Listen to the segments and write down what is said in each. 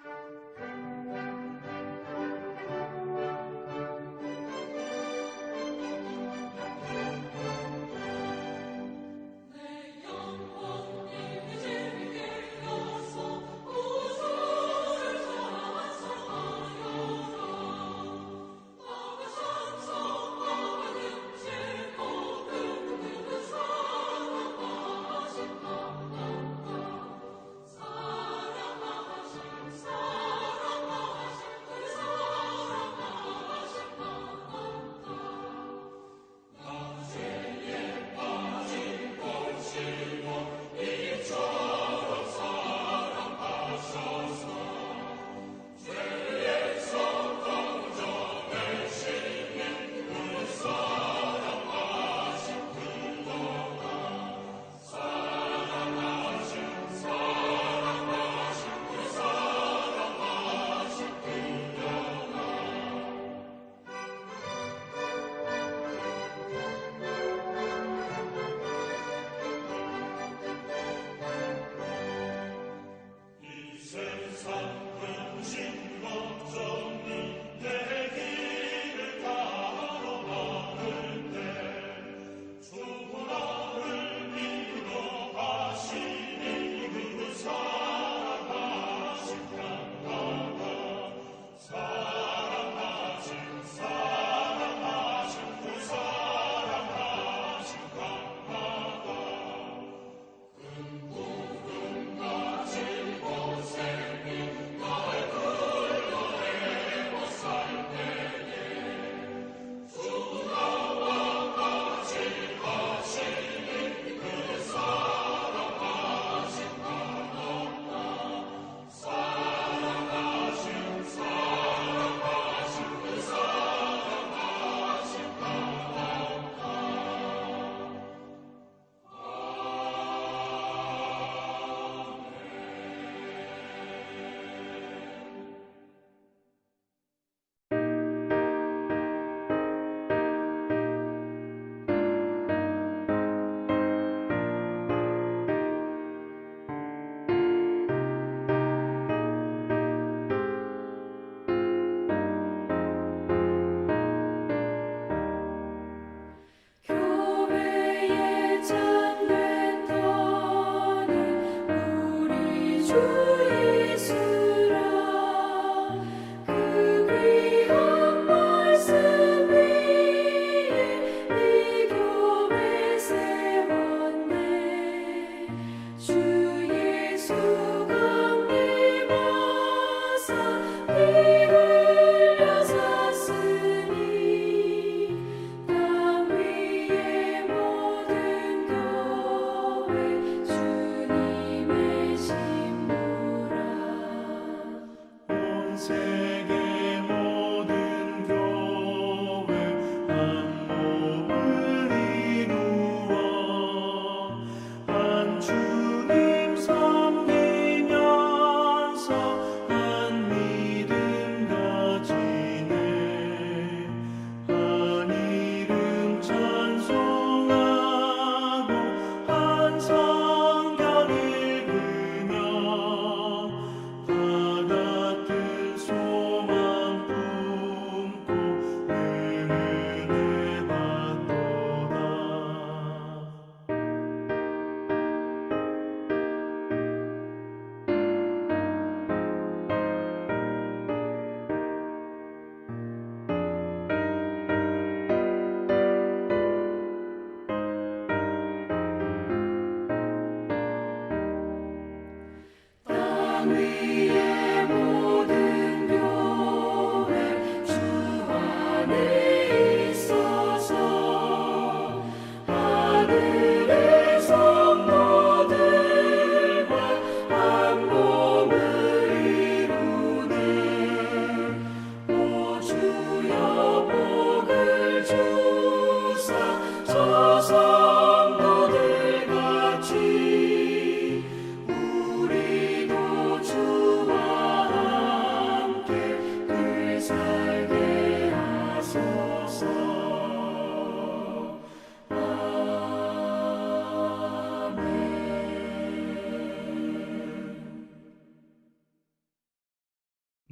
사랑하신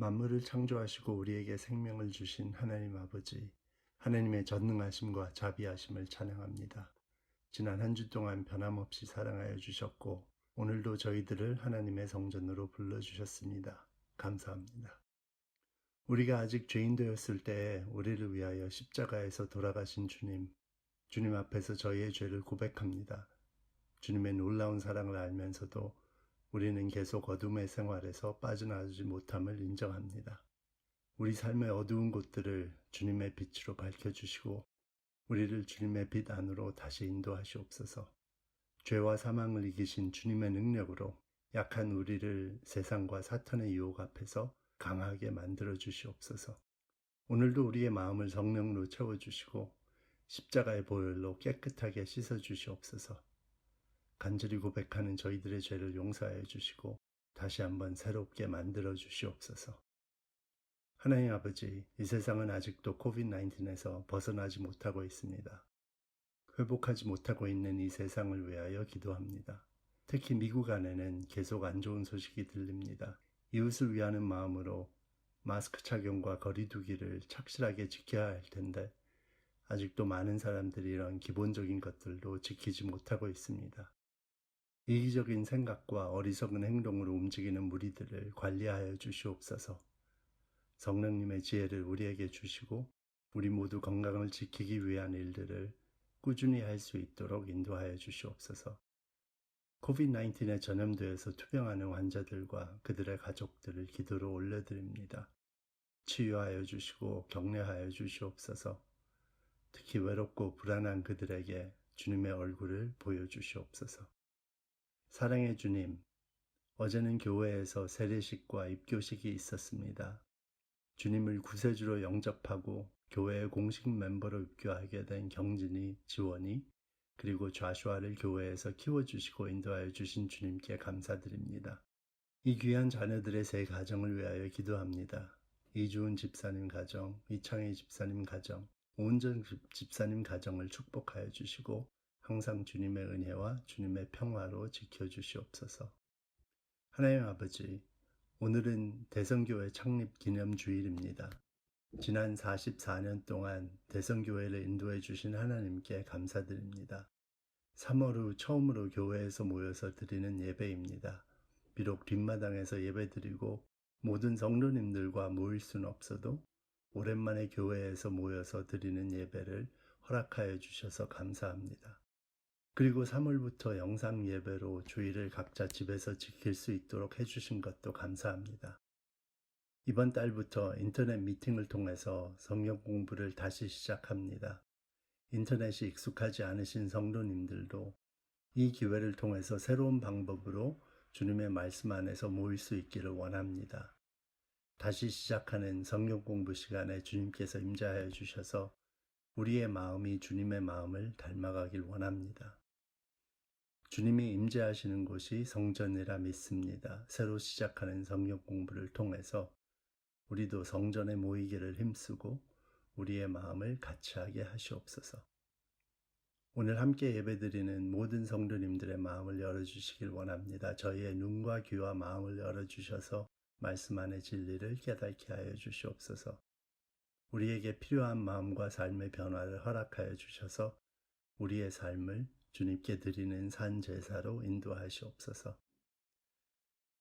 만물을 창조하시고 우리에게 생명을 주신 하나님 아버지, 하나님의 전능하심과 자비하심을 찬양합니다. 지난 한 주 동안 변함없이 사랑하여 주셨고 오늘도 저희들을 하나님의 성전으로 불러주셨습니다. 감사합니다. 우리가 아직 죄인 되었을 때에 우리를 위하여 십자가에서 돌아가신 주님 앞에서 저희의 죄를 고백합니다. 주님의 놀라운 사랑을 알면서도 우리는 계속 어둠의 생활에서 빠져나오지 못함을 인정합니다. 우리 삶의 어두운 곳들을 주님의 빛으로 밝혀주시고 우리를 주님의 빛 안으로 다시 인도하시옵소서. 죄와 사망을 이기신 주님의 능력으로 약한 우리를 세상과 사탄의 유혹 앞에서 강하게 만들어 주시옵소서. 오늘도 우리의 마음을 성령으로 채워주시고 십자가의 보혈로 깨끗하게 씻어 주시옵소서. 간절히 고백하는 저희들의 죄를 용서하여 주시고 다시 한번 새롭게 만들어 주시옵소서. 하나님 아버지, 이 세상은 아직도 코비드-19에서 벗어나지 못하고 있습니다. 회복하지 못하고 있는 이 세상을 위하여 기도합니다. 특히 미국 안에는 계속 안 좋은 소식이 들립니다. 이웃을 위하는 마음으로 마스크 착용과 거리 두기를 착실하게 지켜야 할 텐데 아직도 많은 사람들이 이런 기본적인 것들도 지키지 못하고 있습니다. 이기적인 생각과 어리석은 행동으로 움직이는 무리들을 관리하여 주시옵소서. 성령님의 지혜를 우리에게 주시고 우리 모두 건강을 지키기 위한 일들을 꾸준히 할 수 있도록 인도하여 주시옵소서. 코비드-19에 전염되어서 투병하는 환자들과 그들의 가족들을 기도로 올려드립니다. 치유하여 주시고 격려하여 주시옵소서. 특히 외롭고 불안한 그들에게 주님의 얼굴을 보여주시옵소서. 사랑의 주님, 어제는 교회에서 세례식과 입교식이 있었습니다. 주님을 구세주로 영접하고 교회의 공식 멤버로 입교하게 된 경진이, 지원이, 그리고 좌슈아를 교회에서 키워주시고 인도하여 주신 주님께 감사드립니다. 이 귀한 자녀들의 세 가정을 위하여 기도합니다. 이주은 집사님 가정, 이창희 집사님 가정, 오은정 집사님 가정을 축복하여 주시고 항상 주님의 은혜와 주님의 평화로 지켜주시옵소서. 하나님 아버지, 오늘은 대성교회 창립 기념주일입니다. 지난 44년 동안 대성교회를 인도해 주신 하나님께 감사드립니다. 3월 후 처음으로 교회에서 모여서 드리는 예배입니다. 비록 뒷마당에서 예배드리고 모든 성도님들과 모일 수는 없어도 오랜만에 교회에서 모여서 드리는 예배를 허락하여 주셔서 감사합니다. 그리고 3월부터 영상 예배로 주일을 각자 집에서 지킬 수 있도록 해주신 것도 감사합니다. 이번 달부터 인터넷 미팅을 통해서 성경 공부를 다시 시작합니다. 인터넷이 익숙하지 않으신 성도님들도 이 기회를 통해서 새로운 방법으로 주님의 말씀 안에서 모일 수 있기를 원합니다. 다시 시작하는 성경 공부 시간에 주님께서 임재하여 주셔서 우리의 마음이 주님의 마음을 닮아가길 원합니다. 주님이 임재하시는 곳이 성전이라 믿습니다. 새로 시작하는 성경 공부를 통해서 우리도 성전에 모이기를 힘쓰고 우리의 마음을 같이 하게 하시옵소서. 오늘 함께 예배드리는 모든 성도님들의 마음을 열어주시길 원합니다. 저희의 눈과 귀와 마음을 열어주셔서 말씀 안의 진리를 깨닫게 하여 주시옵소서. 우리에게 필요한 마음과 삶의 변화를 허락하여 주셔서 우리의 삶을 주님께 드리는 산 제사로 인도하시옵소서.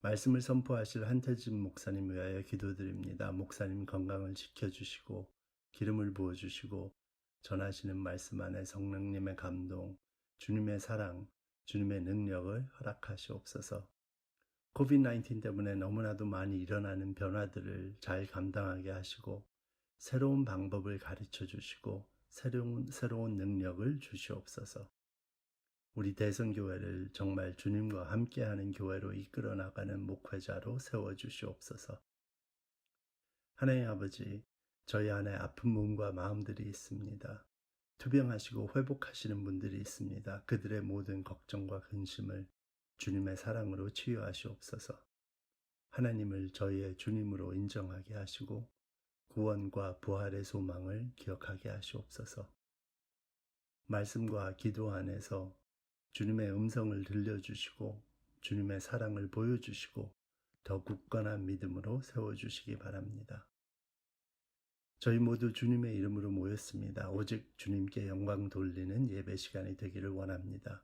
말씀을 선포하실 한태진 목사님 위하여 기도드립니다. 목사님 건강을 지켜주시고 기름을 부어주시고 전하시는 말씀 안에 성령님의 감동, 주님의 사랑, 주님의 능력을 허락하시옵소서. 코비드-19 때문에 너무나도 많이 일어나는 변화들을 잘 감당하게 하시고 새로운 방법을 가르쳐 주시고 새로운 능력을 주시옵소서. 우리 대성교회를 정말 주님과 함께하는 교회로 이끌어 나가는 목회자로 세워주시옵소서. 하나님 아버지, 저희 안에 아픈 몸과 마음들이 있습니다. 투병하시고 회복하시는 분들이 있습니다. 그들의 모든 걱정과 근심을 주님의 사랑으로 치유하시옵소서. 하나님을 저희의 주님으로 인정하게 하시고 구원과 부활의 소망을 기억하게 하시옵소서. 말씀과 기도 안에서 주님의 음성을 들려주시고 주님의 사랑을 보여주시고 더 굳건한 믿음으로 세워주시기 바랍니다. 저희 모두 주님의 이름으로 모였습니다. 오직 주님께 영광 돌리는 예배 시간이 되기를 원합니다.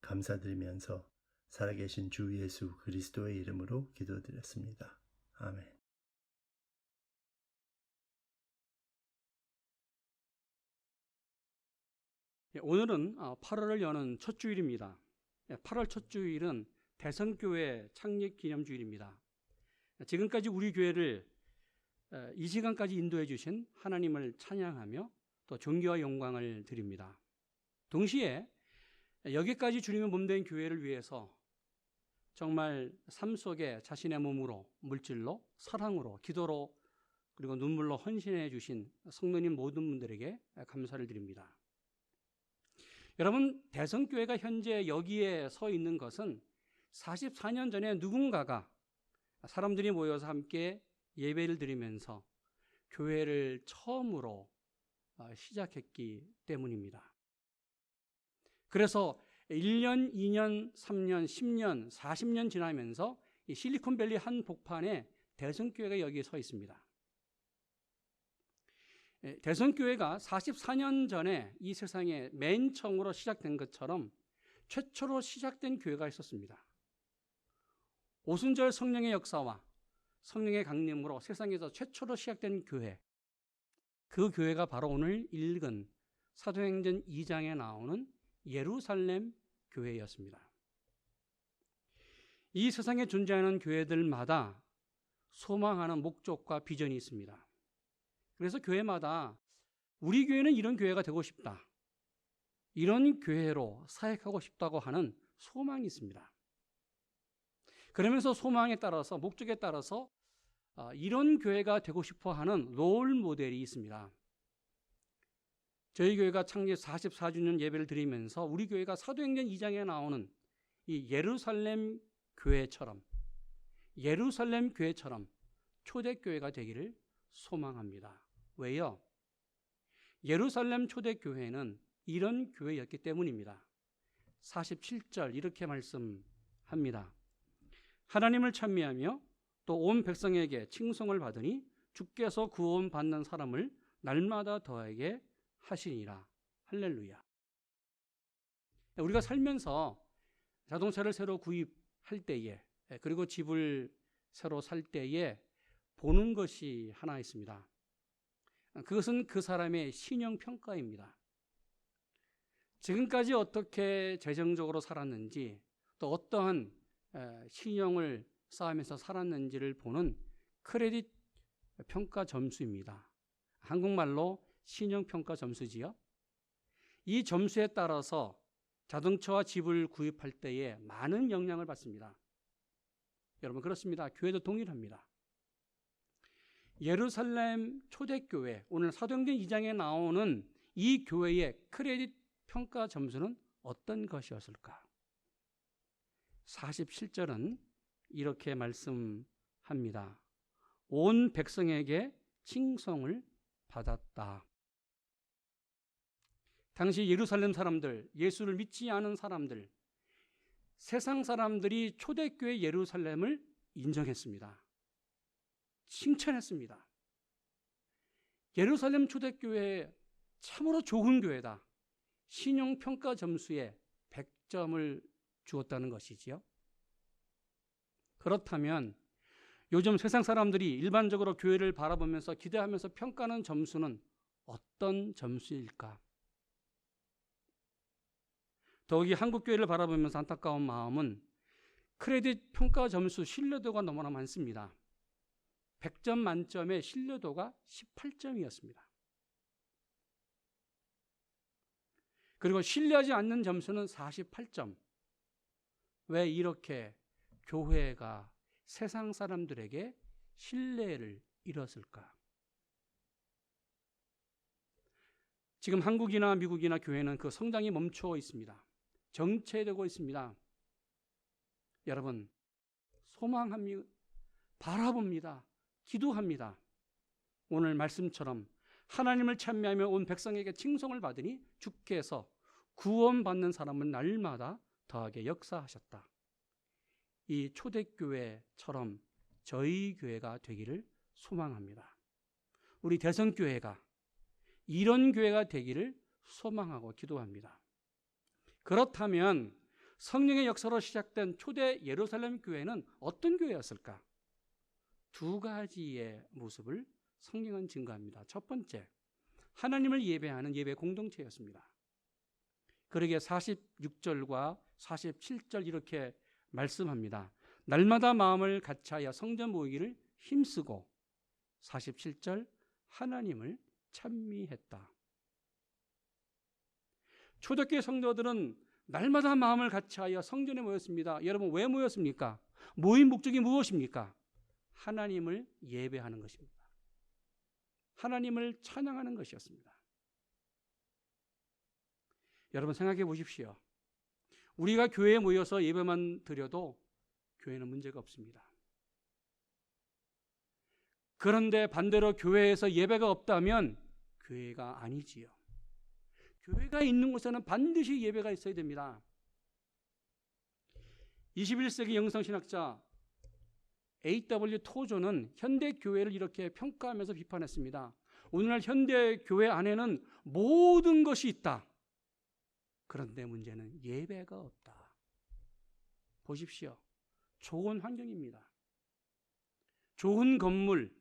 감사드리면서 살아계신 주 예수 그리스도의 이름으로 기도드렸습니다. 아멘. 오늘은 8월을 여는 첫 주일입니다. 8월 첫 주일은 대성교회 창립 기념주일입니다. 지금까지 우리 교회를 이 시간까지 인도해 주신 하나님을 찬양하며 또 존귀와 영광을 드립니다. 동시에 여기까지 주님의 몸된 교회를 위해서 정말 삶 속에 자신의 몸으로, 물질로, 사랑으로, 기도로, 그리고 눈물로 헌신해 주신 성도님 모든 분들에게 감사를 드립니다. 여러분, 대성교회가 현재 여기에 서 있는 것은 44년 전에 누군가가 사람들이 모여서 함께 예배를 드리면서 교회를 처음으로 시작했기 때문입니다. 그래서 1년, 2년, 3년, 10년, 40년 지나면서 이 실리콘밸리 한복판에 대성교회가 여기에 서 있습니다. 대성교회가 44년 전에 이 세상에 맨 처음으로 시작된 것처럼 최초로 시작된 교회가 있었습니다. 오순절 성령의 역사와 성령의 강림으로 세상에서 최초로 시작된 교회, 그 교회가 바로 오늘 읽은 사도행전 2장에 나오는 예루살렘 교회였습니다. 이 세상에 존재하는 교회들마다 소망하는 목적과 비전이 있습니다. 그래서 교회마다 우리 교회는 이런 교회가 되고 싶다, 이런 교회로 사역하고 싶다고 하는 소망이 있습니다. 그러면서 소망에 따라서, 목적에 따라서 이런 교회가 되고 싶어 하는 롤 모델이 있습니다. 저희 교회가 창립 44주년 예배를 드리면서 우리 교회가 사도행전 2장에 나오는 이 예루살렘 교회처럼 초대교회가 되기를 소망합니다. 왜요? 예루살렘 초대교회는 이런 교회였기 때문입니다. 47절 이렇게 말씀합니다. 하나님을 찬미하며 또 온 백성에게 칭송을 받으니 주께서 구원 받는 사람을 날마다 더하게 하시니라. 할렐루야. 우리가 살면서 자동차를 새로 구입할 때에, 그리고 집을 새로 살 때에 보는 것이 하나 있습니다. 그것은 그 사람의 신용평가입니다. 지금까지 어떻게 재정적으로 살았는지, 또 어떠한 신용을 쌓으면서 살았는지를 보는 크레딧 평가 점수입니다. 한국말로 신용평가 점수지요. 이 점수에 따라서 자동차와 집을 구입할 때에 많은 영향을 받습니다. 여러분, 그렇습니다. 교회도 동일합니다. 예루살렘 초대교회, 오늘 사도행전 2장에 나오는 이 교회의 크레딧 평가 점수는 어떤 것이었을까? 47절은 이렇게 말씀합니다. 온 백성에게 칭송을 받았다. 당시 예루살렘 사람들, 예수를 믿지 않은 사람들, 세상 사람들이 초대교회 예루살렘을 인정했습니다. 칭찬했습니다. 예루살렘 초대교회 참으로 좋은 교회다. 신용평가 점수에 100점을 주었다는 것이지요. 그렇다면 요즘 세상 사람들이 일반적으로 교회를 바라보면서 기대하면서 평가하는 점수는 어떤 점수일까? 더욱이 한국교회를 바라보면서 안타까운 마음은 크레딧 평가 점수 신뢰도가 너무나 많습니다. 100점 만점의 신뢰도가 18점이었습니다. 그리고 신뢰하지 않는 점수는 48점. 왜 이렇게 교회가 세상 사람들에게 신뢰를 잃었을까? 지금 한국이나 미국이나 교회는 그 성장이 멈춰 있습니다. 정체되고 있습니다. 여러분, 소망합니다. 바라봅니다. 기도합니다. 오늘 말씀처럼 하나님을 찬미하며 온 백성에게 칭송을 받으니 주께서 구원받는 사람은 날마다 더하게 역사하셨다. 이 초대교회처럼 저희 교회가 되기를 소망합니다. 우리 대성교회가 이런 교회가 되기를 소망하고 기도합니다. 그렇다면 성령의 역사로 시작된 초대 예루살렘 교회는 어떤 교회였을까? 두 가지의 모습을 성경은 증거합니다. 첫 번째, 하나님을 예배하는 예배 공동체였습니다. 그러기에 46절과 47절 이렇게 말씀합니다. 날마다 마음을 같이하여 성전 모이기를 힘쓰고 47절 하나님을 찬미했다. 초대교회 성도들은 날마다 마음을 같이하여 성전에 모였습니다. 여러분 왜 모였습니까? 모인 목적이 무엇입니까? 하나님을 예배하는 것입니다. 하나님을 찬양하는 것이었습니다. 여러분 생각해 보십시오. 우리가 교회에 모여서 예배만 드려도 교회는 문제가 없습니다. 그런데 반대로 교회에서 예배가 없다면 교회가 아니지요. 교회가 있는 곳에는 반드시 예배가 있어야 됩니다. 21세기 영성신학자 A.W. 토조는 현대 교회를 이렇게 평가하면서 비판했습니다. 오늘날 현대 교회 안에는 모든 것이 있다. 그런데 문제는 예배가 없다. 보십시오. 좋은 환경입니다. 좋은 건물,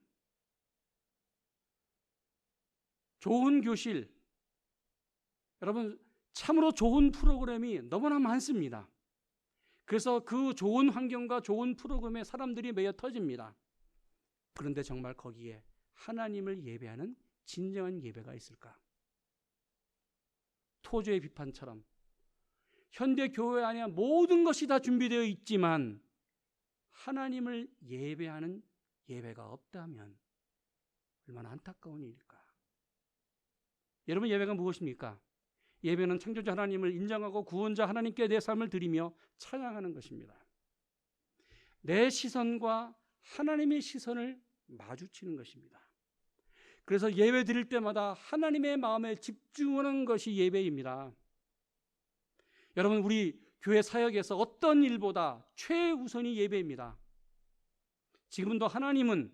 좋은 교실, 여러분 참으로 좋은 프로그램이 너무나 많습니다. 그래서 그 좋은 환경과 좋은 프로그램에 사람들이 매여 터집니다. 그런데 정말 거기에 하나님을 예배하는 진정한 예배가 있을까? 토조의 비판처럼 현대 교회 안에 모든 것이 다 준비되어 있지만 하나님을 예배하는 예배가 없다면 얼마나 안타까운 일일까? 여러분 예배가 무엇입니까? 예배는 창조자 하나님을 인정하고 구원자 하나님께 내 삶을 드리며 찬양하는 것입니다. 내 시선과 하나님의 시선을 마주치는 것입니다. 그래서 예배 드릴 때마다 하나님의 마음에 집중하는 것이 예배입니다. 여러분 우리 교회 사역에서 어떤 일보다 최우선이 예배입니다. 지금도 하나님은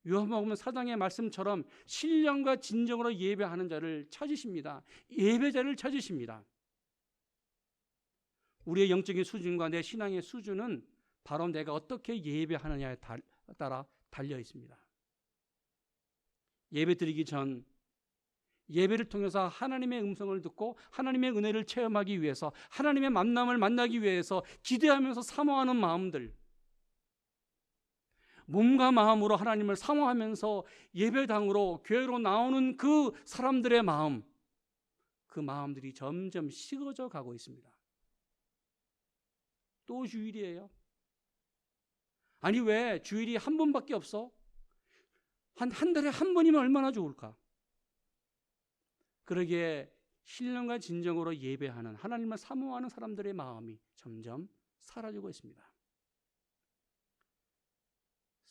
요한복음 4장의 말씀처럼 신령과 진정으로 예배하는 자를 찾으십니다. 예배자를 찾으십니다. 우리의 영적인 수준과 내 신앙의 수준은 바로 내가 어떻게 예배하느냐에 따라 달려 있습니다. 예배 드리기 전 예배를 통해서 하나님의 음성을 듣고 하나님의 은혜를 체험하기 위해서 하나님의 만남을 만나기 위해서 기대하면서 사모하는 마음들, 몸과 마음으로 하나님을 사모하면서 예배당으로 교회로 나오는 그 사람들의 마음, 그 마음들이 점점 식어져 가고 있습니다. 또 주일이에요. 아니 왜 주일이 한 번밖에 없어? 한 달에 한 번이면 얼마나 좋을까? 그러기에 신령과 진정으로 예배하는 하나님을 사모하는 사람들의 마음이 점점 사라지고 있습니다.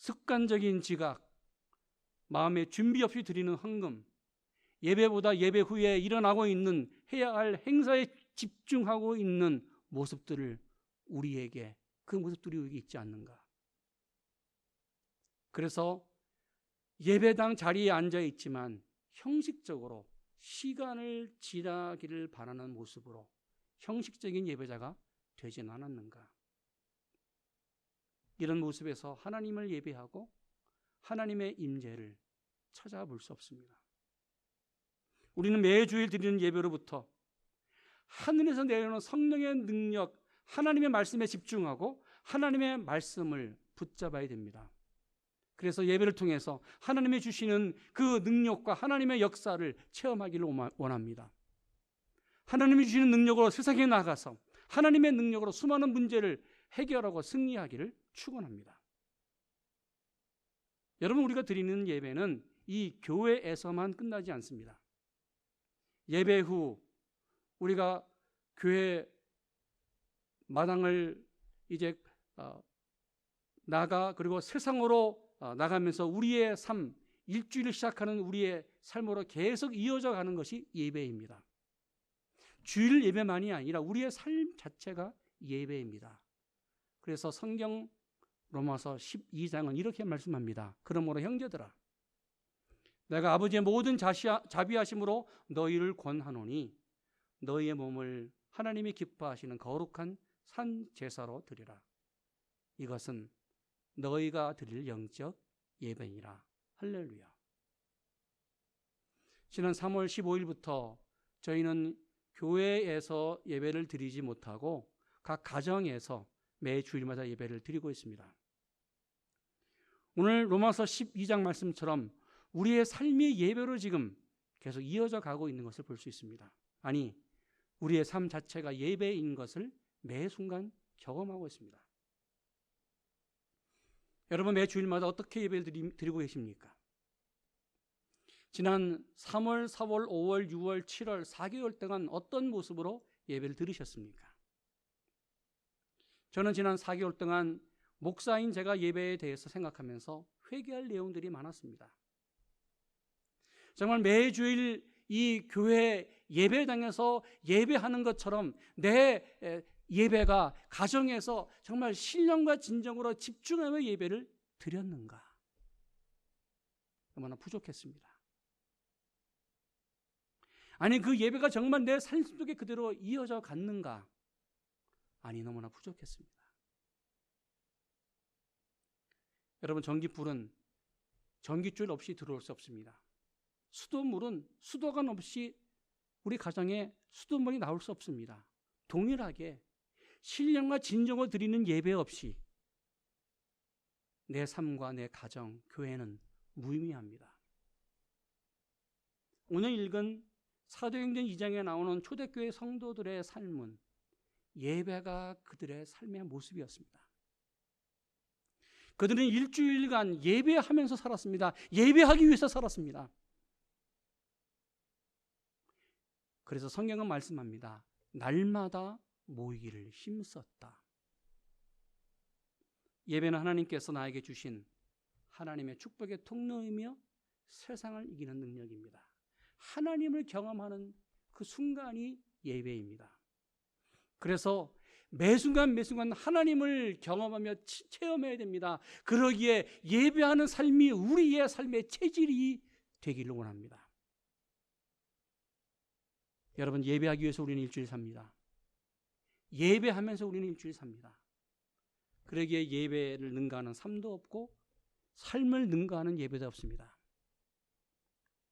습관적인 지각, 마음에 준비 없이 드리는 헌금, 예배보다 예배 후에 일어나고 있는 해야 할 행사에 집중하고 있는 모습들을 우리에게 그 모습들이 우리에게 있지 않는가? 그래서 예배당 자리에 앉아 있지만 형식적으로 시간을 지나기를 바라는 모습으로 형식적인 예배자가 되진 않았는가? 이런 모습에서 하나님을 예배하고 하나님의 임재를 찾아볼 수 없습니다. 우리는 매주일 드리는 예배로부터 하늘에서 내려오는 성령의 능력, 하나님의 말씀에 집중하고 하나님의 말씀을 붙잡아야 됩니다. 그래서 예배를 통해서 하나님이 주시는 그 능력과 하나님의 역사를 체험하기를 원합니다. 하나님이 주시는 능력으로 세상에 나가서 하나님의 능력으로 수많은 문제를 해결하고 승리하기를 축원합니다. 여러분 우리가 드리는 예배는 이 교회에서만 끝나지 않습니다. 예배 후 우리가 교회 마당을 이제 나가 그리고 세상으로 나가면서 우리의 삶, 일주일을 시작하는 우리의 삶으로 계속 이어져 가는 것이 예배입니다. 주일 예배만이 아니라 우리의 삶 자체가 예배입니다. 그래서 성경 로마서 12장은 이렇게 말씀합니다. 그러므로 형제들아, 내가 아버지의 모든 자비하심으로 너희를 권하노니 너희의 몸을 하나님이 기뻐하시는 거룩한 산 제사로 드리라. 이것은 너희가 드릴 영적 예배니라. 할렐루야. 지난 3월 15일부터 저희는 교회에서 예배를 드리지 못하고 각 가정에서 매 주일마다 예배를 드리고 있습니다. 오늘 로마서 12장 말씀처럼 우리의 삶이 예배로 지금 계속 이어져 가고 있는 것을 볼 수 있습니다. 아니, 우리의 삶 자체가 예배인 것을 매 순간 경험하고 있습니다. 여러분, 매 주일마다 어떻게 예배를 드리고 계십니까? 지난 3월, 4월, 5월, 6월, 7월 4개월 동안 어떤 모습으로 예배를 드리셨습니까? 저는 지난 4개월 동안 목사인 제가 예배에 대해서 생각하면서 회개할 내용들이 많았습니다. 정말 매주일 이 교회 예배당에서 예배하는 것처럼 내 예배가 가정에서 정말 신령과 진정으로 집중하며 예배를 드렸는가? 얼마나 부족했습니다. 아니, 그 예배가 정말 내 삶 속에 그대로 이어져 갔는가? 아니, 너무나 부족했습니다. 여러분, 전기불은 전기줄 없이 들어올 수 없습니다. 수도물은 수도관 없이 우리 가정에 수도물이 나올 수 없습니다. 동일하게 신령과 진정을 드리는 예배 없이 내 삶과 내 가정, 교회는 무의미합니다. 오늘 읽은 사도행전 2장에 나오는 초대교회 성도들의 삶은 예배가 그들의 삶의 모습이었습니다. 그들은 일주일간 예배하면서 살았습니다. 예배하기 위해서 살았습니다. 그래서 성경은 말씀합니다. 날마다 모이기를 힘썼다. 예배는 하나님께서 나에게 주신 하나님의 축복의 통로이며 세상을 이기는 능력입니다. 하나님을 경험하는 그 순간이 예배입니다. 그래서 매 순간 하나님을 경험하며 체험해야 됩니다. 그러기에 예배하는 삶이 우리의 삶의 체질이 되기를 원합니다. 여러분, 예배하기 위해서 우리는 일주일 삽니다. 예배하면서 우리는 일주일 삽니다. 그러기에 예배를 능가하는 삶도 없고 삶을 능가하는 예배도 없습니다.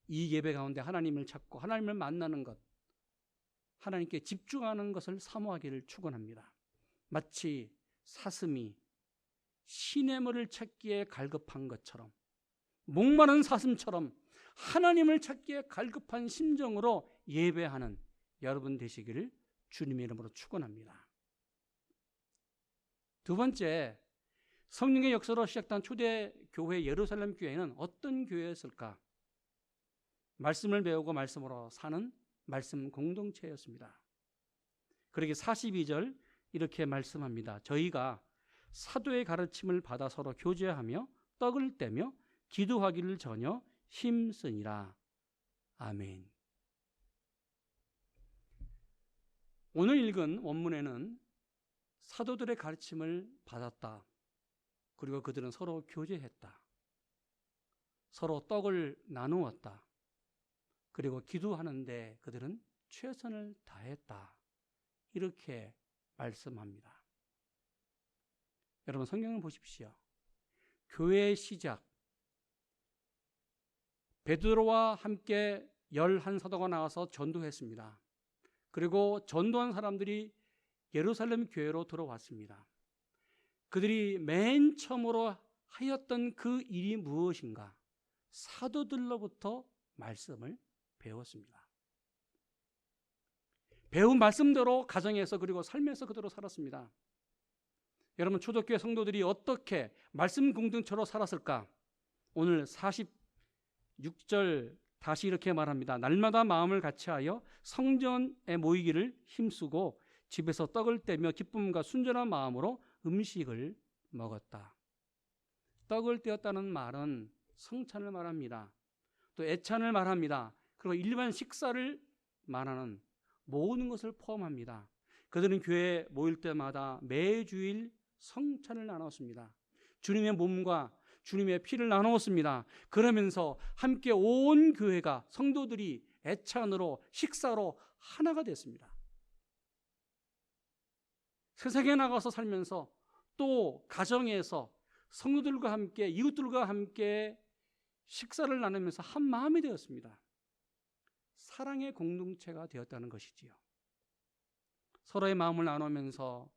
이 예배 가운데 하나님을 찾고 하나님을 만나는 것, 하나님께 집중하는 것을 사모하기를 축원합니다. 마치 사슴이 시냇물을 찾기에 갈급한 것처럼, 목마른 사슴처럼 하나님을 찾기에 갈급한 심정으로 예배하는 여러분 되시기를 주님의 이름으로 축원합니다. 두 번째, 성령의 역사로 시작된 초대교회 예루살렘 교회는 어떤 교회였을까? 말씀을 배우고 말씀으로 사는 말씀 공동체였습니다. 그러기 42절 이렇게 말씀합니다. 저희가 사도의 가르침을 받아 서로 교제하며 떡을 떼며 기도하기를 전혀 힘쓰니라. 아멘. 오늘 읽은 원문에는 사도들의 가르침을 받았다. 그리고 그들은 서로 교제했다. 서로 떡을 나누었다. 그리고 기도하는데 그들은 최선을 다했다. 이렇게 말씀합니다. 여러분, 성경을 보십시오. 교회의 시작, 베드로와 함께 11사도가 나와서 전도했습니다. 그리고 전도한 사람들이 예루살렘 교회로 들어왔습니다. 그들이 맨 처음으로 하였던 그 일이 무엇인가? 사도들로부터 말씀을 배웠습니다. 배운 말씀대로 가정에서 그리고 삶에서 그대로 살았습니다. 여러분, 초대교회 성도들이 어떻게 말씀 공동체로 살았을까? 오늘 46절 다시 이렇게 말합니다. 날마다 마음을 같이하여 성전에 모이기를 힘쓰고 집에서 떡을 떼며 기쁨과 순전한 마음으로 음식을 먹었다. 떡을 떼었다는 말은 성찬을 말합니다. 또 애찬을 말합니다. 그리고 일반 식사를 말하는 모든 것을 포함합니다. 그들은 교회에 모일 때마다 매주일 성찬을 나눴습니다. 주님의 몸과 주님의 피를 나누었습니다. 그러면서 함께 온 교회가, 성도들이 애찬으로 식사로 하나가 됐습니다. 세상에 나가서 살면서 또 가정에서 성도들과 함께, 이웃들과 함께 식사를 나누면서 한 마음이 되었습니다. 사랑의 공동체가 되었다는 것이지요. 서로의 마음을 나누면서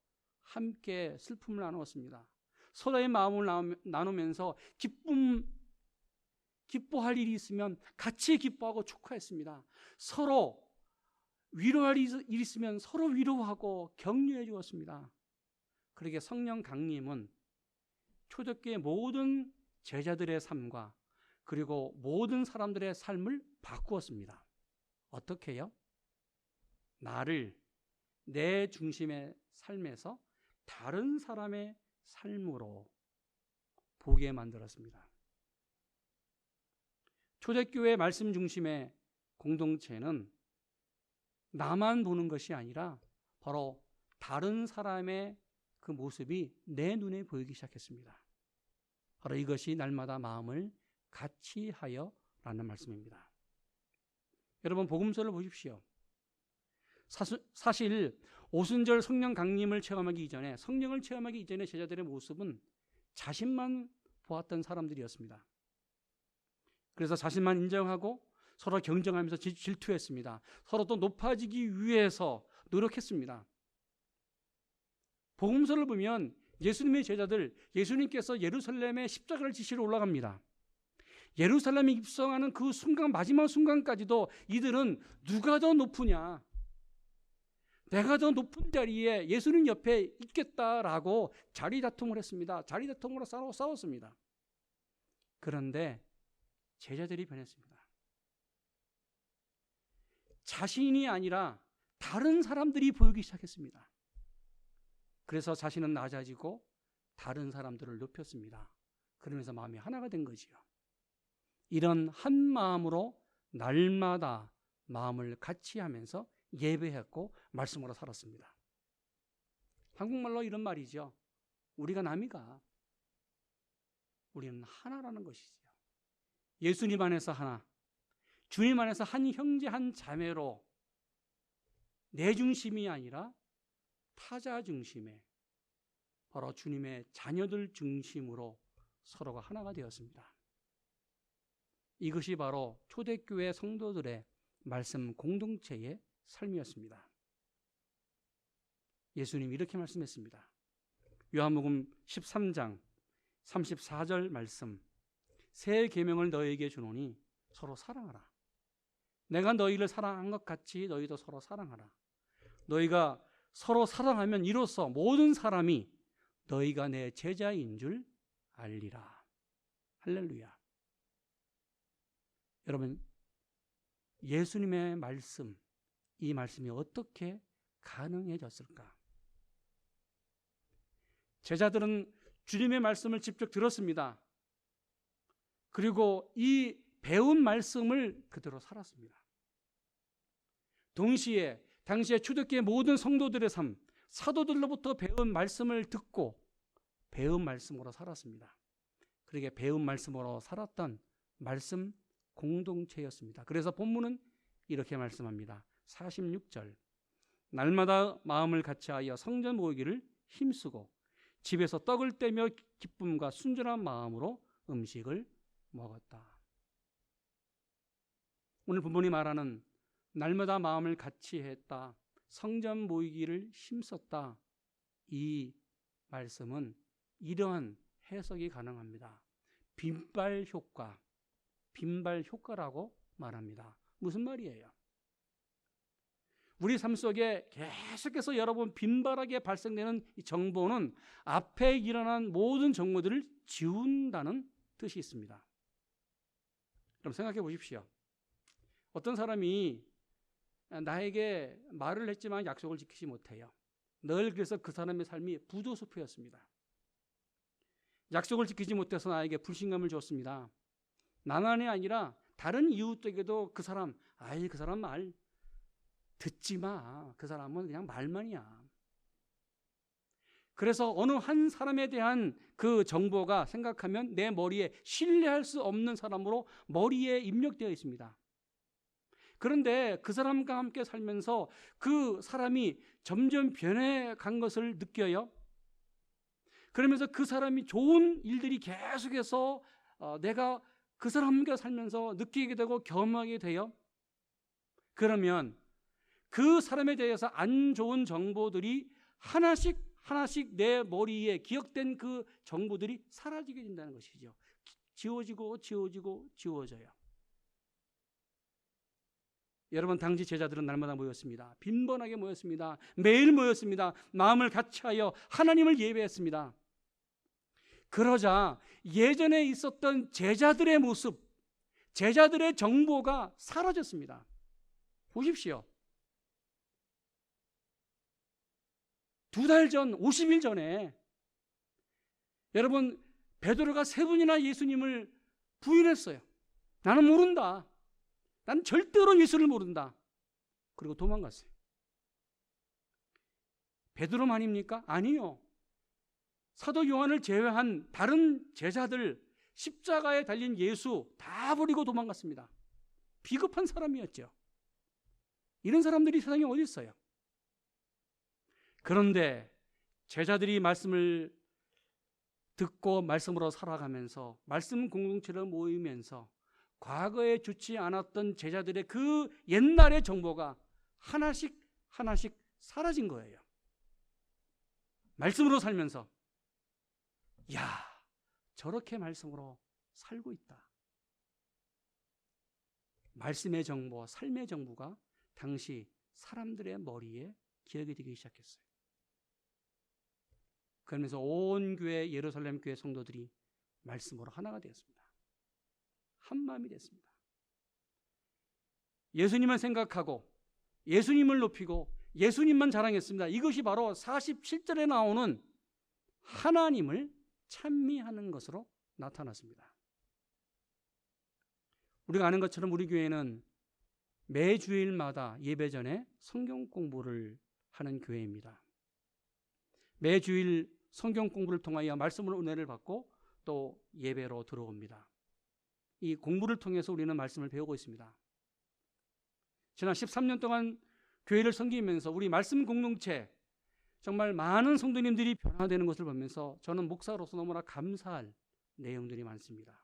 함께 슬픔을 나누었습니다. 서로의 마음을 나누면서 기뻐할 일이 있으면 같이 기뻐하고 축하했습니다. 서로 위로할 일이 있으면 서로 위로하고 격려해 주었습니다. 그러게 성령 강림은 초대교회 모든 제자들의 삶과 그리고 모든 사람들의 삶을 바꾸었습니다. 어떻게요? 나를 내 중심의 삶에서 다른 사람의 삶으로 보게 만들었습니다. 초대교회 말씀 중심의 공동체는 나만 보는 것이 아니라 바로 다른 사람의 그 모습이 내 눈에 보이기 시작했습니다. 바로 이것이 날마다 마음을 같이 하여 라는 말씀입니다. 여러분, 복음서를 보십시오. 사실 오순절 성령 강림을 체험하기 이전에, 성령을 체험하기 이전에 제자들의 모습은 자신만 보았던 사람들이었습니다. 그래서 자신만 인정하고 서로 경쟁하면서 질투했습니다. 서로 또 높아지기 위해서 노력했습니다. 복음서를 보면 예수님의 제자들, 예수님께서 예루살렘에 십자가를 지시러 올라갑니다. 예루살렘에 입성하는 그 순간, 마지막 순간까지도 이들은 누가 더 높으냐, 내가 더 높은 자리에 예수님 옆에 있겠다라고 자리 다툼을 했습니다. 자리 다툼으로 싸웠습니다. 그런데 제자들이 변했습니다. 자신이 아니라 다른 사람들이 보이기 시작했습니다. 그래서 자신은 낮아지고 다른 사람들을 높였습니다. 그러면서 마음이 하나가 된 거지요. 이런 한 마음으로 날마다 마음을 같이 하면서 예배했고 말씀으로 살았습니다. 한국말로 이런 말이죠. 우리가 남이가, 우리는 하나라는 것이지요. 예수님 안에서 하나, 주님 안에서 한 형제 한 자매로 내 중심이 아니라 타자 중심에, 바로 주님의 자녀들 중심으로 서로가 하나가 되었습니다. 이것이 바로 초대교회 성도들의 말씀 공동체의 삶이었습니다. 예수님이 이렇게 말씀했습니다. 요한복음 13장 34절 말씀, 새 계명을 너희에게 주노니 서로 사랑하라. 내가 너희를 사랑한 것 같이 너희도 서로 사랑하라. 너희가 서로 사랑하면 이로써 모든 사람이 너희가 내 제자인 줄 알리라. 할렐루야. 여러분, 예수님의 말씀, 이 말씀이 어떻게 가능해졌을까? 제자들은 주님의 말씀을 직접 들었습니다. 그리고 이 배운 말씀을 그대로 살았습니다. 동시에 당시에 초대교회 모든 성도들의 삶, 사도들로부터 배운 말씀을 듣고 배운 말씀으로 살았습니다. 그러게 배운 말씀으로 살았던 말씀 공동체였습니다. 그래서 본문은 이렇게 말씀합니다. 46절, 날마다 마음을 같이하여 성전 모이기를 힘쓰고 집에서 떡을 떼며 기쁨과 순전한 마음으로 음식을 먹었다. 오늘 본문이 말하는 날마다 마음을 같이 했다, 성전 모이기를 힘썼다, 이 말씀은 이러한 해석이 가능합니다. 빈발 효과라고 말합니다. 무슨 말이에요? 우리 삶 속에 계속해서 여러분 빈발하게 발생되는 이 정보는 앞에 일어난 모든 정보들을 지운다는 뜻이 있습니다. 그럼 생각해 보십시오. 어떤 사람이 나에게 말을 했지만 약속을 지키지 못해요. 늘 그래서 그 사람의 삶이 부도수표였습니다. 약속을 지키지 못해서 나에게 불신감을 줬습니다. 나만이 아니라 다른 이웃에게도 그 사람 말 듣지 마. 그 사람은 그냥 말만이야. 그래서 어느 한 사람에 대한 그 정보가 생각하면 내 머리에 신뢰할 수 없는 사람으로 머리에 입력되어 있습니다. 그런데 그 사람과 함께 살면서 그 사람이 점점 변해간 것을 느껴요. 그러면서 그 사람이 좋은 일들이 계속해서 내가 그 사람과 살면서 느끼게 되고 경험하게 돼요. 그러면 그 사람에 대해서 안 좋은 정보들이 하나씩 내 머리에 기억된 그 정보들이 사라지게 된다는 것이죠. 지워져요. 여러분, 당시 제자들은 날마다 모였습니다. 빈번하게 모였습니다. 매일 모였습니다. 마음을 같이하여 하나님을 예배했습니다. 그러자 예전에 있었던 제자들의 모습, 제자들의 정보가 사라졌습니다. 보십시오. 2달 전, 50일 전에 여러분, 베드로가 3번이나 예수님을 부인했어요. 나는 모른다. 난 절대로 예수를 모른다. 그리고 도망갔어요. 베드로만입니까? 아니요. 사도 요한을 제외한 다른 제자들, 십자가에 달린 예수 다 버리고 도망갔습니다. 비겁한 사람이었죠. 이런 사람들이 세상에 어디 있어요? 그런데 제자들이 말씀을 듣고 말씀으로 살아가면서 말씀 공동체를 모이면서 과거에 좋지 않았던 제자들의 그 옛날의 정보가 하나씩 사라진 거예요. 말씀으로 살면서 야, 저렇게 말씀으로 살고 있다. 말씀의 정보, 삶의 정보가 당시 사람들의 머리에 기억이 되기 시작했어요. 그러면서 온 교회, 예루살렘 교회 성도들이 말씀으로 하나가 되었습니다. 한 마음이 됐습니다. 예수님을 생각하고 예수님을 높이고 예수님만 자랑했습니다. 이것이 바로 47절에 나오는 하나님을 찬미하는 것으로 나타났습니다. 우리가 아는 것처럼 우리 교회는 매주일마다 예배 전에 성경 공부를 하는 교회입니다. 매주일 성경 공부를 통하여 말씀으로 은혜를 받고 또 예배로 들어옵니다. 이 공부를 통해서 우리는 말씀을 배우고 있습니다. 지난 13년 동안 교회를 섬기면서 우리 말씀 공동체 정말 많은 성도님들이 변화되는 것을 보면서 저는 목사로서 너무나 감사할 내용들이 많습니다.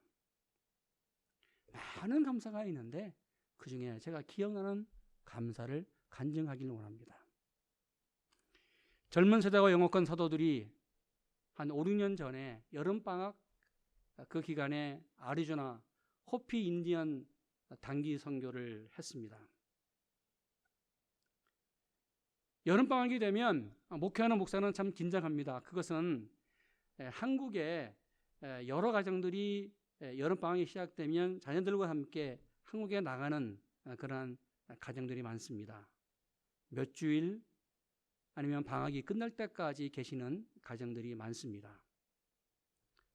많은 감사가 있는데 그중에 제가 기억나는 감사를 간증하기를 원합니다. 젊은 세대와 영어권 사도들이 한 5, 6년 전에 여름방학 그 기간에 아리조나 호피 인디언 단기 선교를 했습니다. 여름방학이 되면 목회하는 목사는 참 긴장합니다. 그것은 한국의 여러 가정들이 여름방학이 시작되면 자녀들과 함께 한국에 나가는 그러한 가정들이 많습니다. 몇 주일 아니면 방학이 끝날 때까지 계시는 가정들이 많습니다.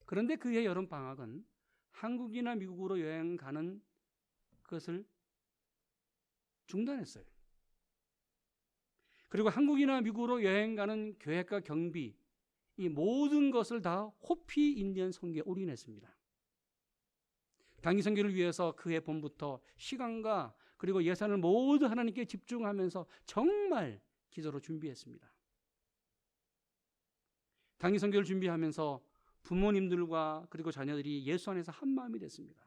그런데 그해 여름방학은 한국이나 미국으로 여행 가는 것을 중단했어요. 그리고 한국이나 미국으로 여행 가는 계획과 경비, 이 모든 것을 다 호피 인디언 선교에 올인했습니다. 단기 선교를 위해서 그해 봄부터 시간과 그리고 예산을 모두 하나님께 집중하면서 정말 기도로 준비했습니다. 단기 선교를 준비하면서 부모님들과 그리고 자녀들이 예수 안에서 한 마음이 됐습니다.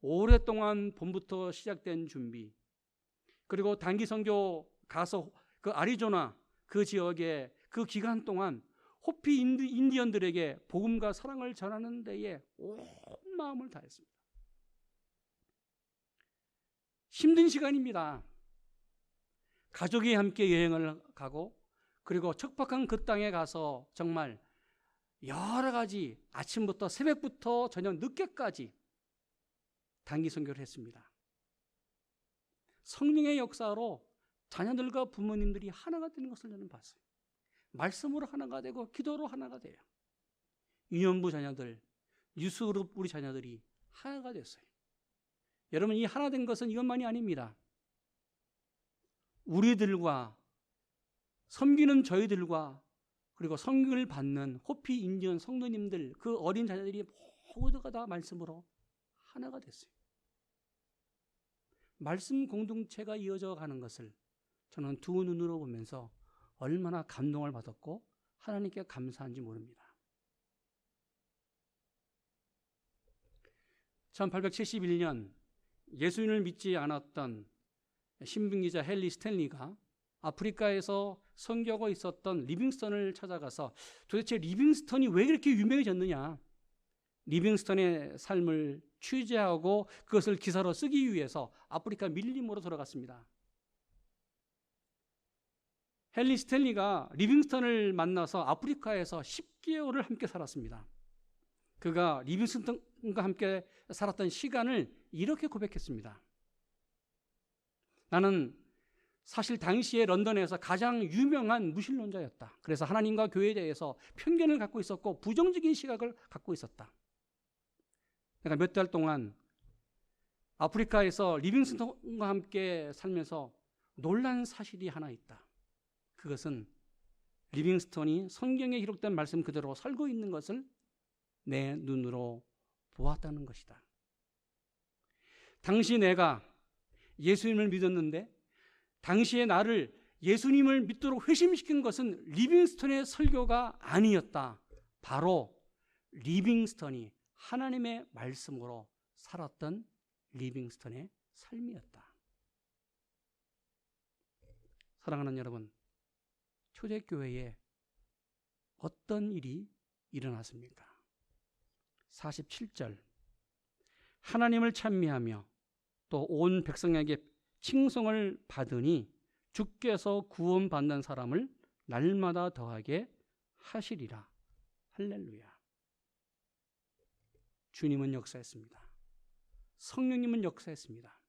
오랫동안 봄부터 시작된 준비, 그리고 단기 선교 가서 그 아리조나 그 지역에 그 기간 동안 호피 인디언들에게 복음과 사랑을 전하는 데에 온 마음을 다했습니다. 힘든 시간입니다. 가족이 함께 여행을 가고 그리고 척박한 그 땅에 가서 정말 여러 가지 아침부터 새벽부터 저녁 늦게까지 단기 선교를 했습니다. 성령의 역사로 자녀들과 부모님들이 하나가 되는 것을 저는 봤어요. 말씀으로 하나가 되고 기도로 하나가 돼요. 유년부 자녀들, 유스그룹 우리 자녀들이 하나가 됐어요. 여러분, 이 하나 된 것은 이것만이 아닙니다. 우리들과 섬기는 저희들과 그리고 섬기를 받는 호피 인디언 성도님들, 그 어린 자녀들이 모두가 다 말씀으로 하나가 됐어요. 말씀 공동체가 이어져 가는 것을 저는 두 눈으로 보면서 얼마나 감동을 받았고 하나님께 감사한지 모릅니다. 1871년 예수님을 믿지 않았던 신분기자 헨리 스탠리가 아프리카에서 선교하고 있었던 리빙스턴을 찾아가서 도대체 리빙스턴이 왜 그렇게 유명해졌느냐, 리빙스턴의 삶을 취재하고 그것을 기사로 쓰기 위해서 아프리카 밀림으로 들어갔습니다. 헨리 스탠리가 리빙스턴을 만나서 아프리카에서 10개월을 함께 살았습니다. 그가 리빙스턴과 함께 살았던 시간을 이렇게 고백했습니다. 나는 사실 당시에 런던에서 가장 유명한 무신론자였다. 그래서 하나님과 교회에 대해서 편견을 갖고 있었고 부정적인 시각을 갖고 있었다. 내가 몇 달 동안 아프리카에서 리빙스턴과 함께 살면서 놀란 사실이 하나 있다. 그것은 리빙스턴이 성경에 기록된 말씀 그대로 살고 있는 것을 내 눈으로 보았다는 것이다. 당시 내가 예수님을 믿었는데 당시에 나를 예수님을 믿도록 회심시킨 것은 리빙스턴의 설교가 아니었다. 바로 리빙스턴이 하나님의 말씀으로 살았던 리빙스턴의 삶이었다. 사랑하는 여러분, 초대교회에 어떤 일이 일어났습니까? 47절, 하나님을 찬미하며 또 온 백성에게 칭송을 받으니 주께서 구원받는 사람을 날마다 더하게 하시리라. 할렐루야. 주님은 역사했습니다. 성령님은 역사했습니다.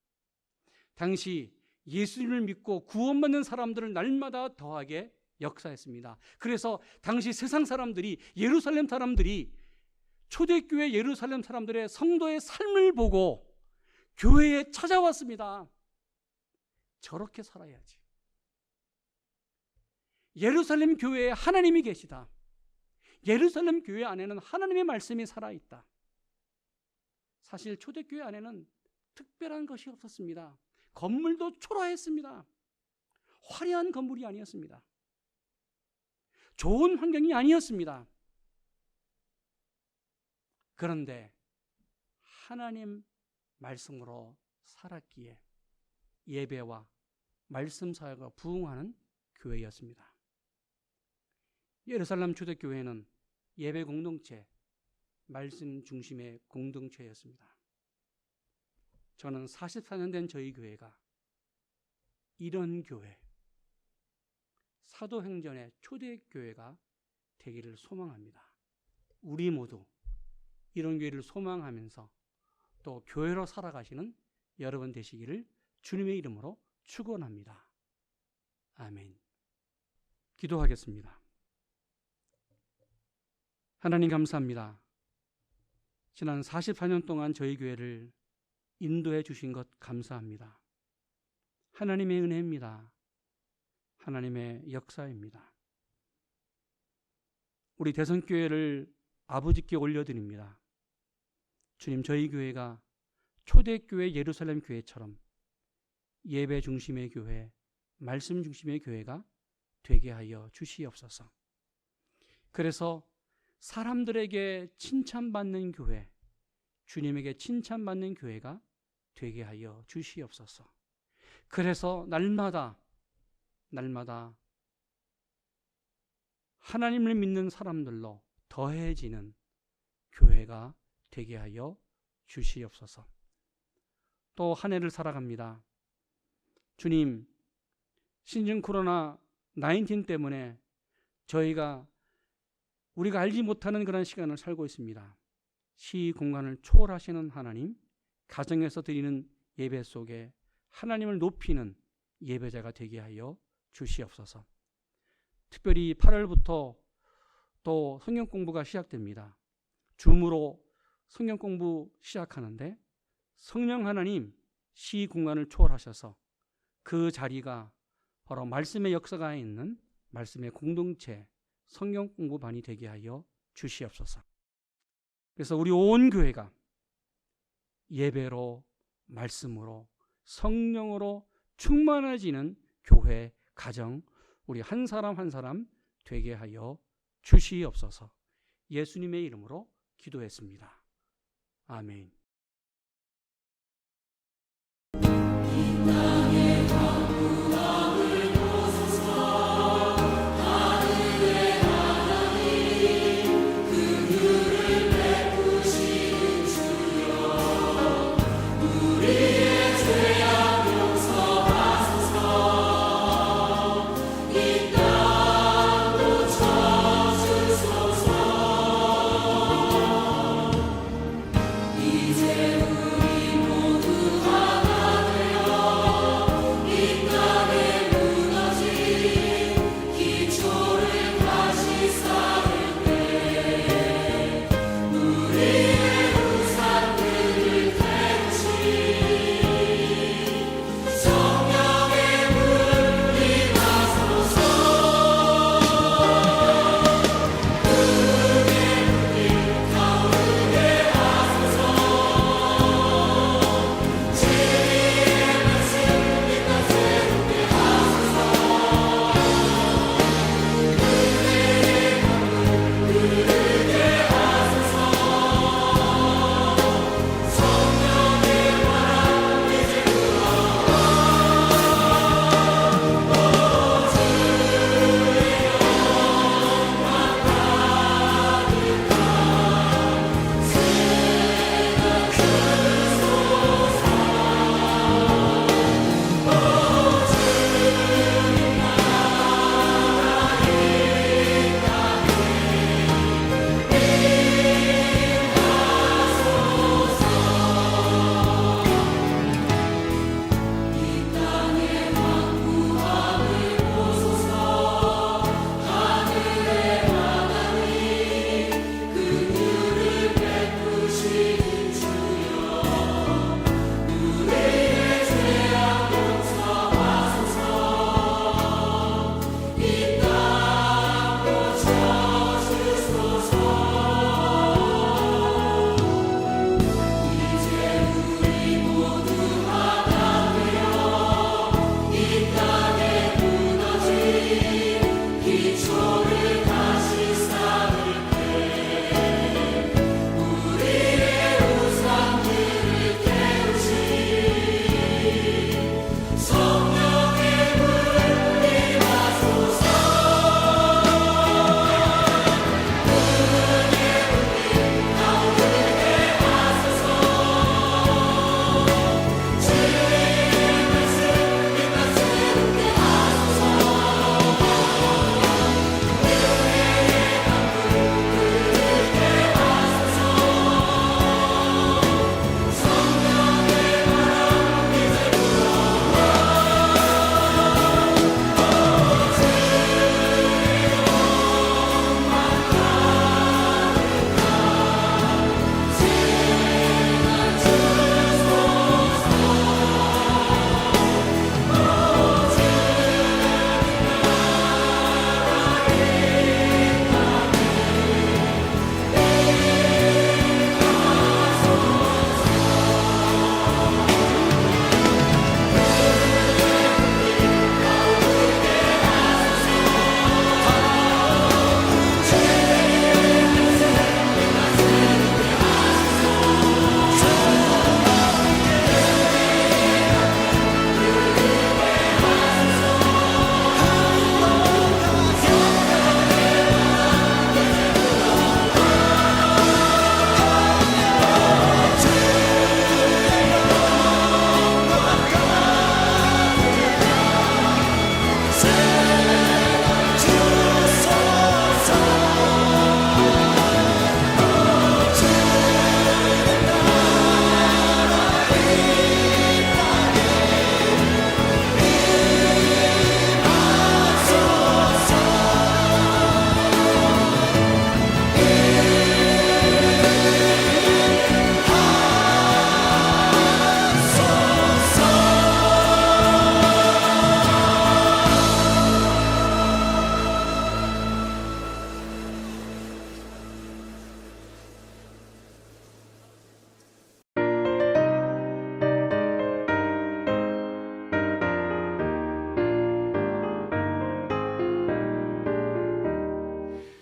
당시 예수님을 믿고 구원받는 사람들을 날마다 더하게 역사했습니다. 그래서 당시 세상 사람들이, 예루살렘 사람들이 초대교회 예루살렘 사람들의 성도의 삶을 보고 교회에 찾아왔습니다. 저렇게 살아야지. 예루살렘 교회에 하나님이 계시다. 예루살렘 교회 안에는 하나님의 말씀이 살아있다. 사실 초대교회 안에는 특별한 것이 없었습니다. 건물도 초라했습니다. 화려한 건물이 아니었습니다. 좋은 환경이 아니었습니다. 그런데 하나님 말씀으로 살았기에 예배와 말씀 사역과 부흥하는 교회였습니다. 예루살렘 초대교회는 예배 공동체, 말씀 중심의 공동체였습니다. 저는 44년 된 저희 교회가 이런 교회, 사도행전의 초대교회가 되기를 소망합니다. 우리 모두 이런 교회를 소망하면서 또 교회로 살아가시는 여러분 되시기를 주님의 이름으로 축원합니다. 아멘. 기도하겠습니다. 하나님 감사합니다. 지난 44년 동안 저희 교회를 인도해 주신 것 감사합니다. 하나님의 은혜입니다. 하나님의 역사입니다. 우리 대선교회를 아버지께 올려드립니다. 주님, 저희 교회가 초대교회 예루살렘 교회처럼 예배 중심의 교회, 말씀 중심의 교회가 되게 하여 주시옵소서. 그래서 사람들에게 칭찬받는 교회, 주님에게 칭찬받는 교회가 되게 하여 주시옵소서. 그래서 날마다 하나님을 믿는 사람들로 더해지는 교회가 되게 하여 주시옵소서. 또 한 해를 살아갑니다. 주님, 신종 코로나 19 때문에 우리가 알지 못하는 그런 시간을 살고 있습니다. 시 공간을 초월하시는 하나님, 가정에서 드리는 예배 속에 하나님을 높이는 예배자가 되게 하여 주시옵소서. 특별히 8월부터 또 성경 공부가 시작됩니다. 줌으로 성경 공부 시작하는데 성령 하나님, 시 공간을 초월하셔서 그 자리가 바로 말씀의 역사가 있는 말씀의 공동체, 성경 공부반이 되게 하여 주시옵소서. 그래서 우리 온 교회가 예배로, 말씀으로, 성령으로 충만해지는 교회, 가정, 우리 한 사람 한 사람 되게 하여 주시옵소서. 예수님의 이름으로 기도했습니다. 아멘. 이제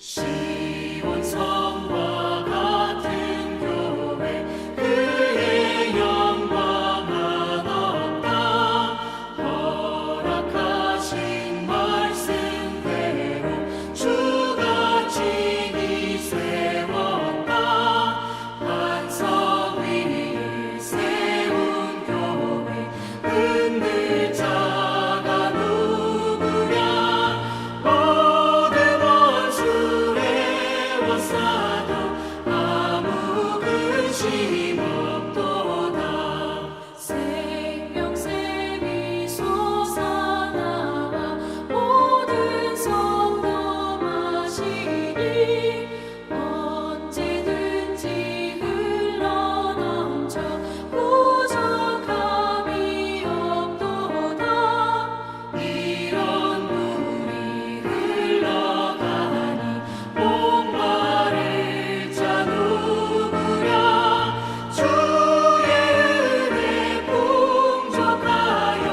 시온성과 같은 교회 그의 영광만 없다. 허락하신 말씀대로 주가 친히 세웠다. 반석 위에 세운 교회 흔들자가 누구랴. 모든 원수의 원사도 아무 근심 없도다. 생명샘이 솟아나와 모든 성도 마시니 언제든지 흘러넘쳐 부족함이 없도다. 이런 물이 흘러가니 목마를 자 누구랴. 주의 은혜 풍족하여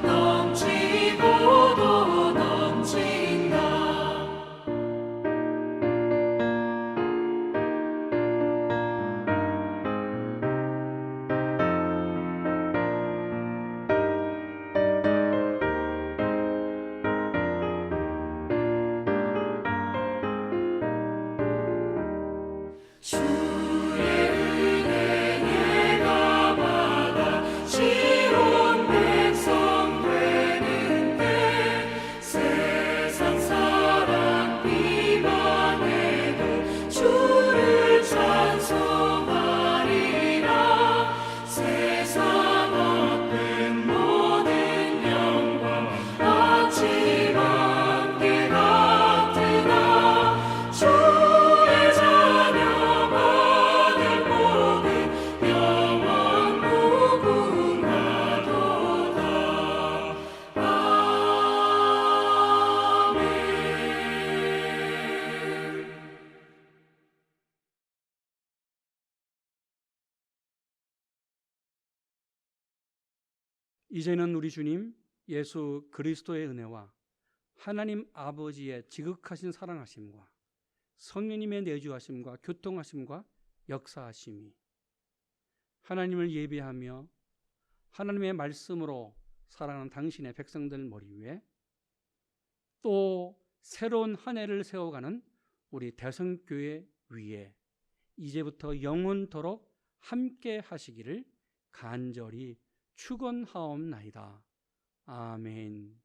넘치고도 넘친다. 주의 은혜 내가 받아 지온 백성 되는데 세상 사람 비방해도 주를 찬송하리라. 세상 얻는 모든 영광 아침 안개 같으나 주의 자녀 받을 복은 영원 무궁하도다. 아멘. 이제는 우리 주님 예수 그리스도의 은혜와 하나님 아버지의 지극하신 사랑하심과 성령님의 내주하심과 교통하심과 역사하심이 하나님을 예배하며 하나님의 말씀으로 살아가는 당신의 백성들 머리 위에 또 새로운 한 해를 세워가는 우리 대성교회 위에 이제부터 영원토록 함께 하시기를 간절히 축원하옵나이다. 아멘.